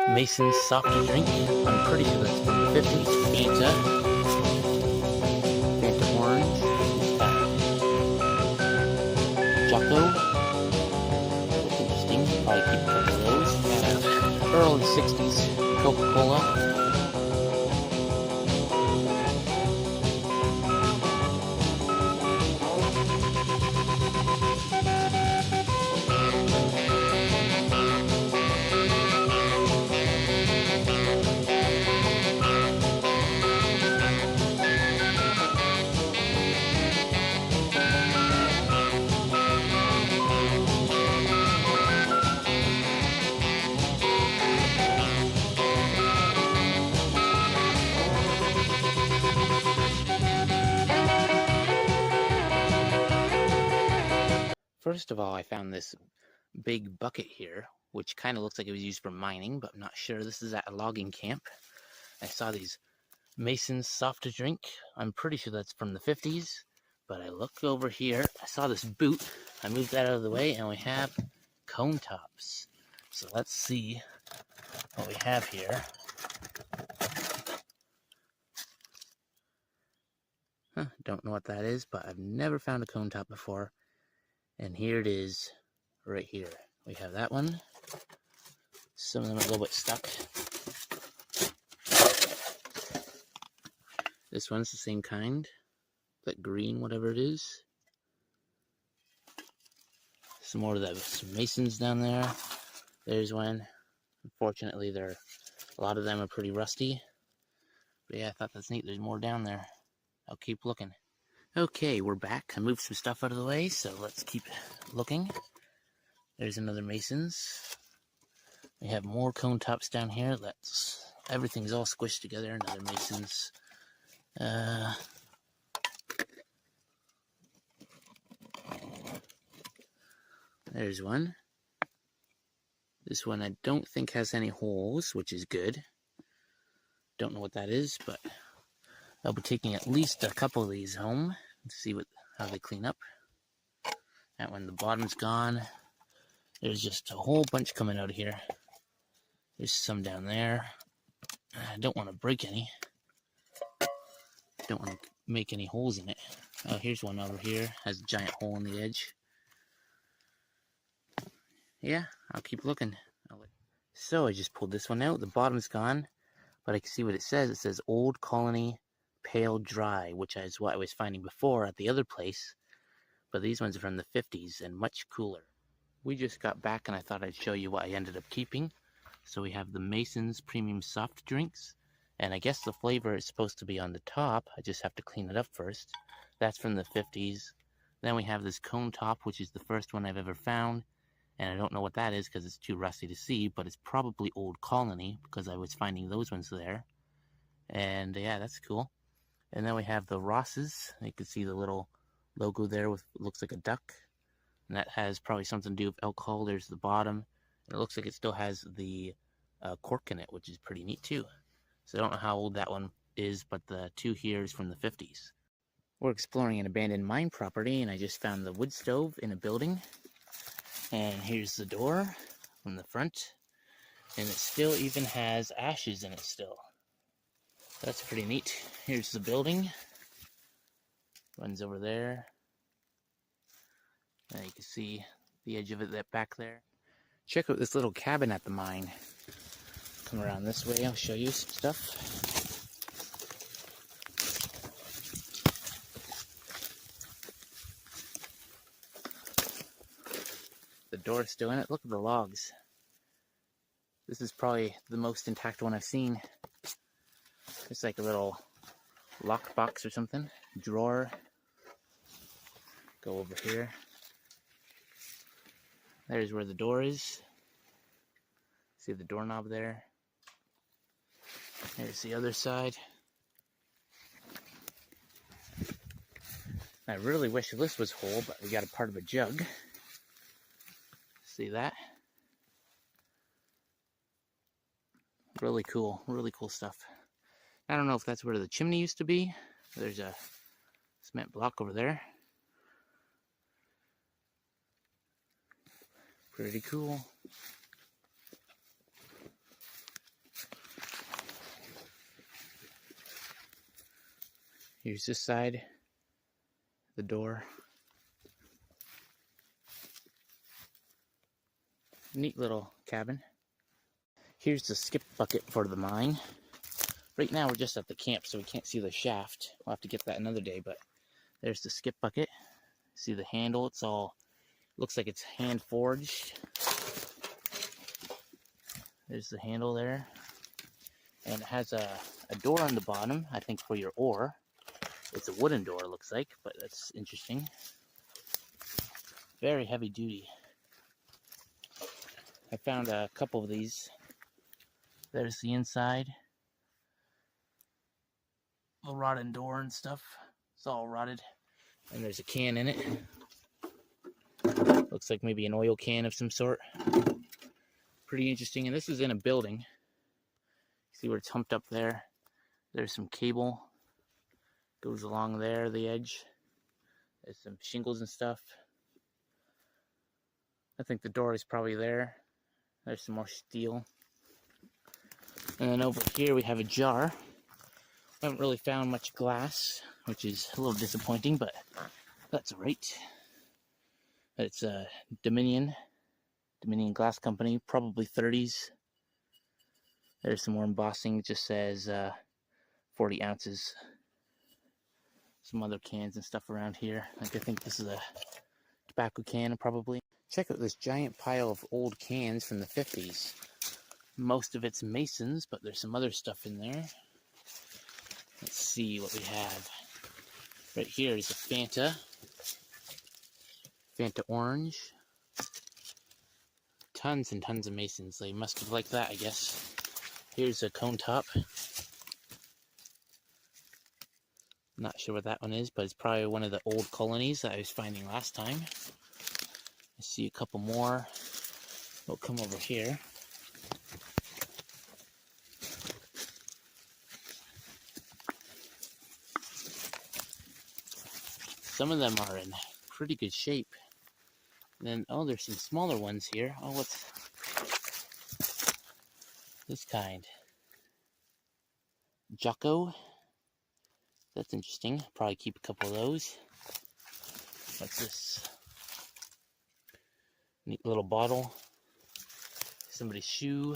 Mason's soft drink. I'm pretty sure that's from the 50s. Fanta. Fanta Orange. Jocko. That's interesting. Probably keep a couple of those. Early 60s. Coca-Cola. First of all, I found this big bucket here, which kind of looks like it was used for mining, but I'm not sure. This is at a logging camp. I saw these Mason's soft drink. I'm pretty sure that's from the 50s, but I looked over here. I saw this boot. I moved that out of the way, and we have cone tops. So let's see what we have here. Don't know what that is, but I've never found a cone top before. And here it is, right here. We have that one. Some of them are a little bit stuck. This one's the same kind. That green, whatever it is. Some more of those Masons down there. There's one. Unfortunately, a lot of them are pretty rusty. But yeah, I thought that's neat. There's more down there. I'll keep looking. Okay, we're back. I moved some stuff out of the way, so let's keep looking. There's another Mason's. We have more cone tops down here. Everything's all squished together. Another Mason's. There's one. This one I don't think has any holes, which is good. Don't know what that is, but I'll be taking at least a couple of these home to see how they clean up. That one, the bottom's gone. There's just a whole bunch coming out of here. There's some down there. I don't want to break any. Don't want to make any holes in it. Oh, here's one over here. Has a giant hole in the edge. Yeah, I'll keep looking. So I just pulled this one out. The bottom's gone, but I can see what it says. It says Old Colony Pale Dry, which is what I was finding before at the other place. But these ones are from the 50s and much cooler. We just got back and I thought I'd show you what I ended up keeping. So we have the Mason's Premium Soft Drinks. And I guess the flavor is supposed to be on the top. I just have to clean it up first. That's from the 50s. Then we have this cone top, which is the first one I've ever found. And I don't know what that is because it's too rusty to see, but it's probably Old Colony because I was finding those ones there. And yeah, that's cool. And then we have the Ross's. You can see the little logo there with looks like a duck. And that has probably something to do with alcohol. There's the bottom. And it looks like it still has the cork in it, which is pretty neat too. So I don't know how old that one is, but the two here is from the 50s. We're exploring an abandoned mine property, and I just found the wood stove in a building. And here's the door from the front. And it still even has ashes in it still. That's pretty neat. Here's the building. Runs over there. And you can see the edge of it back there. Check out this little cabin at the mine. Come around this way, I'll show you some stuff. The door's still in it. Look at the logs. This is probably the most intact one I've seen. It's like a little lock box or something. Drawer. Go over here. There's where the door is. See the doorknob there? There's the other side. I really wish this was whole, but we got a part of a jug. See that? Really cool stuff. I don't know if that's where the chimney used to be. There's a cement block over there. Pretty cool. Here's this side, the door. Neat little cabin. Here's the skip bucket for the mine. Right now we're just at the camp, so we can't see the shaft. We'll have to get that another day, but there's the skip bucket. See the handle? It's all, looks like it's hand forged. There's the handle there. And it has a door on the bottom, I think for your ore. It's a wooden door, it looks like, but that's interesting. Very heavy duty. I found a couple of these. There's the inside. The rotten door and stuff. It's all rotted. And there's a can in it. Looks like maybe an oil can of some sort. Pretty interesting. And this is in a building. See where it's humped up there? There's some cable. Goes along there, the edge. There's some shingles and stuff. I think the door is probably there. There's some more steel. And then over here we have a jar. I haven't really found much glass, which is a little disappointing, but that's alright. It's a Dominion Glass Company, probably 30s. There's some more embossing, it just says 40 ounces. Some other cans and stuff around here. Like I think this is a tobacco can, probably. Check out this giant pile of old cans from the 50s. Most of it's Masons, but there's some other stuff in there. Let's see what we have. Right here is a Fanta orange. Tons and tons of Masons. They must have liked that, I guess. Here's a cone top. Not sure what that one is, but it's probably one of the old colonies that I was finding last time. I see a couple more. We'll come over here. Some of them are in pretty good shape. And then, oh, there's some smaller ones here. Oh, what's this kind? Jocko. That's interesting. Probably keep a couple of those. What's this? Neat little bottle. Somebody's shoe.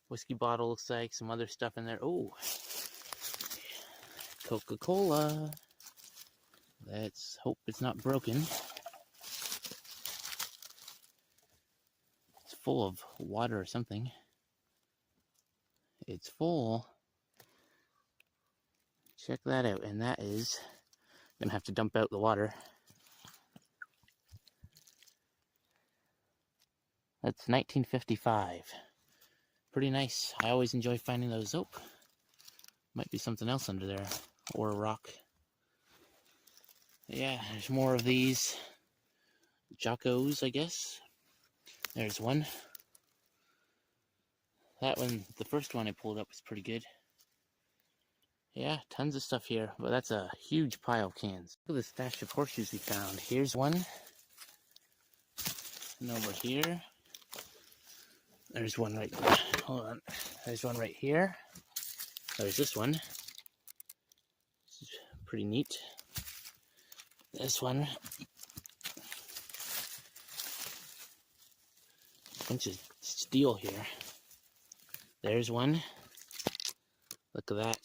Whiskey bottle looks like. Some other stuff in there. Oh. Coca-Cola. Let's hope it's not broken. It's full of water or something. It's full. Check that out. And that is, I'm gonna have to dump out the water. That's 1955. Pretty nice. I always enjoy finding those. Oh, might be something else under there. Or a rock. Yeah, there's more of these Jockos, I guess. There's one. That one, the first one I pulled up was pretty good. Yeah, tons of stuff here, but that's a huge pile of cans. Look at the stash of horseshoes we found. Here's one. And over here. There's one right there. Hold on. There's one right here. There's this one. This is pretty neat. This one. Bunch of steel here. There's one. Look at that.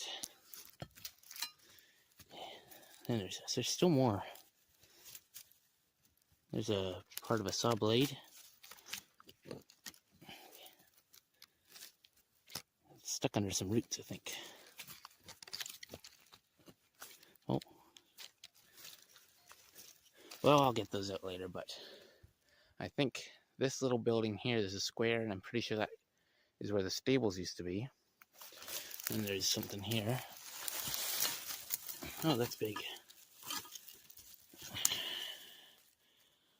And there's still more. There's a part of a saw blade. It's stuck under some roots, I think. Oh. Well, I'll get those out later, but I think this little building here is a square, and I'm pretty sure that is where the stables used to be. And there's something here. Oh, that's big.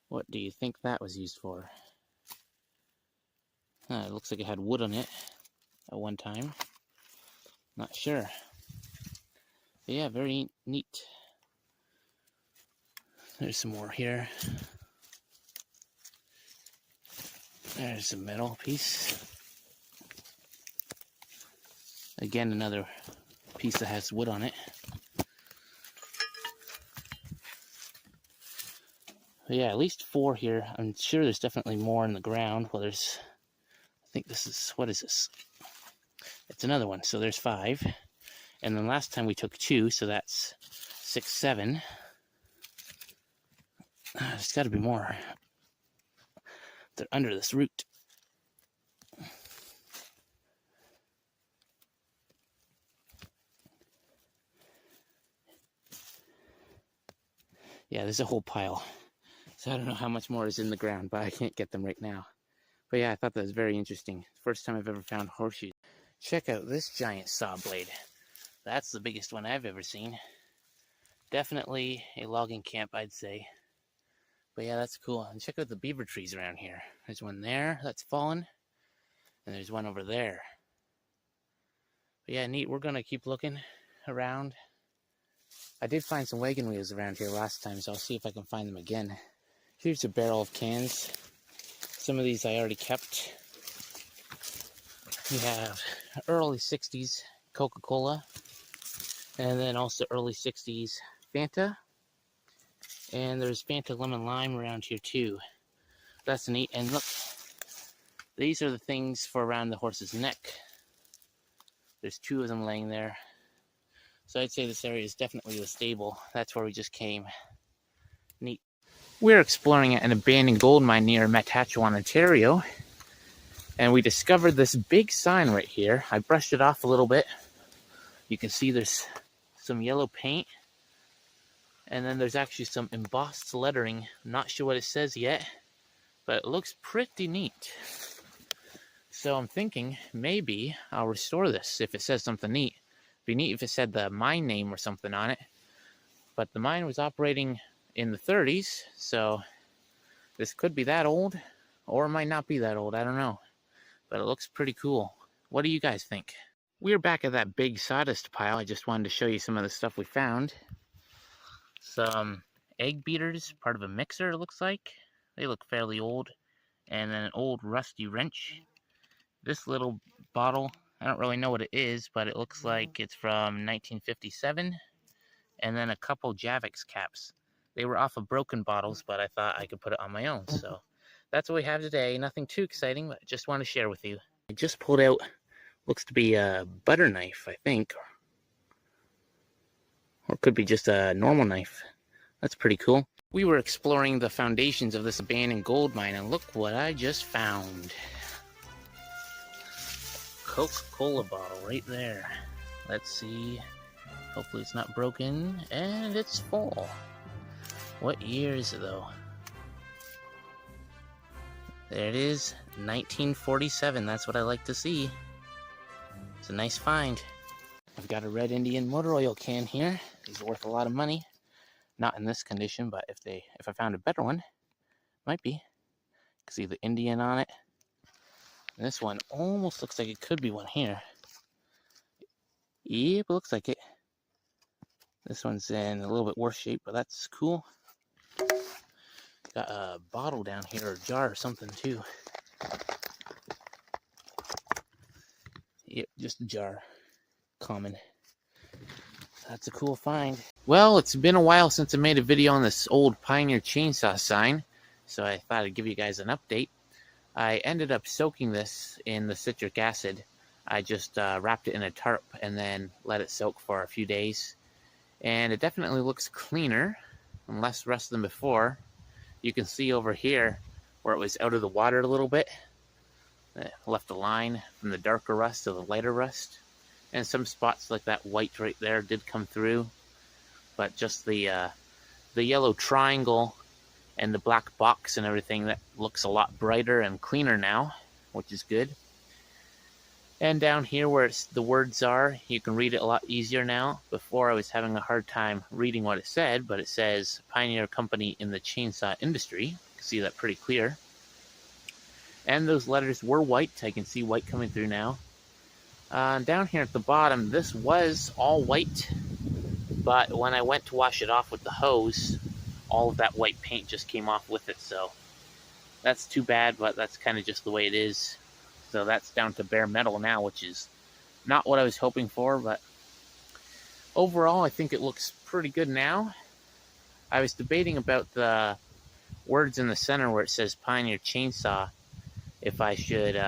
What do you think that was used for? It looks like it had wood on it at one time. Not sure. But yeah, very neat. There's some more here. There's a metal piece. Again, another piece that has wood on it. But yeah, at least 4 here. I'm sure there's definitely more in the ground. Well, there's, I think this is, what is this? It's another one. So there's 5. And then last time we took 2, so that's 6, 7. There's got to be more. They're under this root. Yeah, there's a whole pile. So I don't know how much more is in the ground, but I can't get them right now. But yeah, I thought that was very interesting. First time I've ever found horseshoes. Check out this giant saw blade. That's the biggest one I've ever seen. Definitely a logging camp, I'd say. But yeah, that's cool. And check out the beaver trees around here. There's one there that's fallen. And there's one over there. But yeah, neat. We're going to keep looking around. I did find some wagon wheels around here last time, so I'll see if I can find them again. Here's a barrel of cans. Some of these I already kept. We have early 60s Coca-Cola. And then also early 60s Fanta. And there's Fanta Lemon Lime around here too. That's neat. And look, these are the things for around the horse's neck. There's 2 of them laying there. So I'd say this area is definitely the stable. That's where we just came. Neat. We're exploring an abandoned gold mine near Matachewan, Ontario. And we discovered this big sign right here. I brushed it off a little bit. You can see there's some yellow paint. And then there's actually some embossed lettering. Not sure what it says yet, but it looks pretty neat. So I'm thinking maybe I'll restore this if it says something neat. It'd be neat if it said the mine name or something on it. But the mine was operating in the 30s, so this could be that old, or it might not be that old, I don't know. But it looks pretty cool. What do you guys think? We're back at that big sawdust pile. I just wanted to show you some of the stuff we found. Some egg beaters, part of a mixer, it looks like. They look fairly old. And then an old rusty wrench. This little bottle, I don't really know what it is, but it looks like it's from 1957. And then a couple Javix caps. They were off of broken bottles, but I thought I could put it on my own. So that's what we have today. Nothing too exciting, but just want to share with you. I just pulled out, looks to be a butter knife, I think. Or it could be just a normal knife. That's pretty cool. We were exploring the foundations of this abandoned gold mine, and look what I just found. Coca-Cola bottle right there. Let's see. Hopefully it's not broken. And it's full. What year is it though? There it is. 1947. That's what I like to see. It's a nice find. I've got a Red Indian motor oil can here. These are worth a lot of money. Not in this condition, but if I found a better one, might be. You can see the Indian on it. And this one almost looks like it could be one here. Yep, it looks like it. This one's in a little bit worse shape, but that's cool. Got a bottle down here, or a jar or something too. Yep, just a jar. Common. That's a cool find. Well, it's been a while since I made a video on this old Pioneer chainsaw sign, so I thought I'd give you guys an update. I ended up soaking this in the citric acid. I just wrapped it in a tarp and then let it soak for a few days. And it definitely looks cleaner and less rust than before. You can see over here where it was out of the water a little bit. It left a line from the darker rust to the lighter rust. And some spots like that white right there did come through. But just the yellow triangle and the black box and everything, that looks a lot brighter and cleaner now, which is good. And down here where the words are, you can read it a lot easier now. Before I was having a hard time reading what it said, but it says Pioneer Company in the Chainsaw Industry. You can see that pretty clear. And those letters were white. I can see white coming through now. Down here at the bottom, this was all white, but when I went to wash it off with the hose, all of that white paint just came off with it, so that's too bad, but that's kind of just the way it is. So that's down to bare metal now, which is Not what I was hoping for, but overall I think it looks pretty good now. I was debating about the words in the center where it says Pioneer Chainsaw, if I should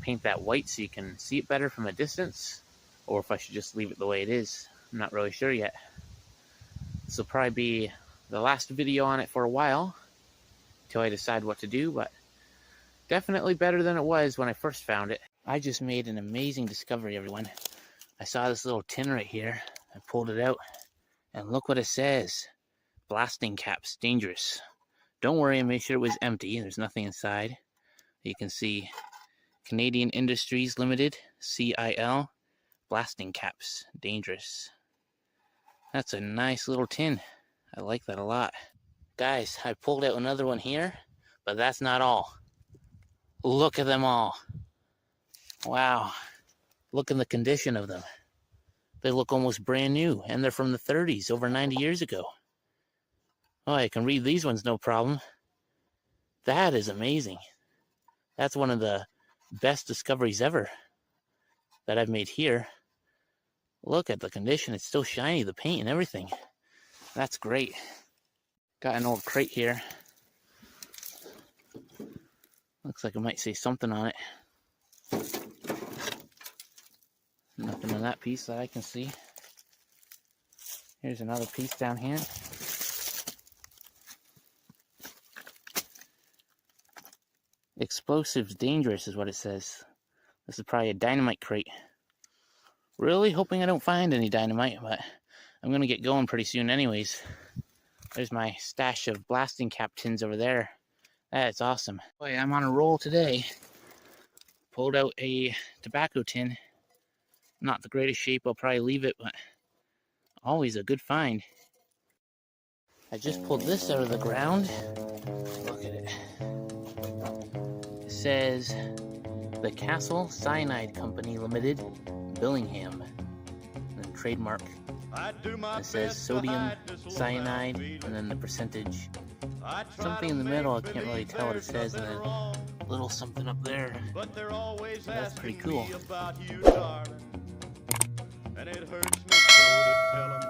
paint that white so you can see it better from a distance, or if I should just leave it the way it is. I'm not really sure yet. This will probably be the last video on it for a while, until I decide what to do, but definitely better than it was when I first found it. I just made an amazing discovery, everyone. I saw this little tin right here. I pulled it out, and look what it says. Blasting caps, dangerous. Don't worry, I made sure it was empty. There's nothing inside. You can see Canadian Industries Limited, CIL, blasting caps, dangerous. That's a nice little tin. I like that a lot. Guys, I pulled out another one here, but that's not all. Look at them all. Wow. Look at the condition of them. They look almost brand new, and they're from the 30s, over 90 years ago. Oh, I can read these ones no problem. That is amazing. That's one of the best discoveries ever that I've made here. Look at the condition. It's still shiny, the paint and everything. That's great. Got an old crate here. Looks like it might say something on it. Nothing on that piece that I can see. Here's another piece down here. Explosives dangerous is what it says. This is probably a dynamite crate. Really hoping I don't find any dynamite, but I'm gonna get going pretty soon anyways. There's my stash of blasting cap tins over there. That's awesome. Boy, I'm on a roll today. Pulled out a tobacco tin. Not the greatest shape, I'll probably leave it, but always a good find. I just pulled this out of the ground. Look at it. It says the Castle Cyanide Company Limited, Billingham. And trademark. It says sodium cyanide, and then the percentage. Something in the middle, I can't really tell what it says, and then a little something up there. That's pretty cool. And it hurts me so to tell 'em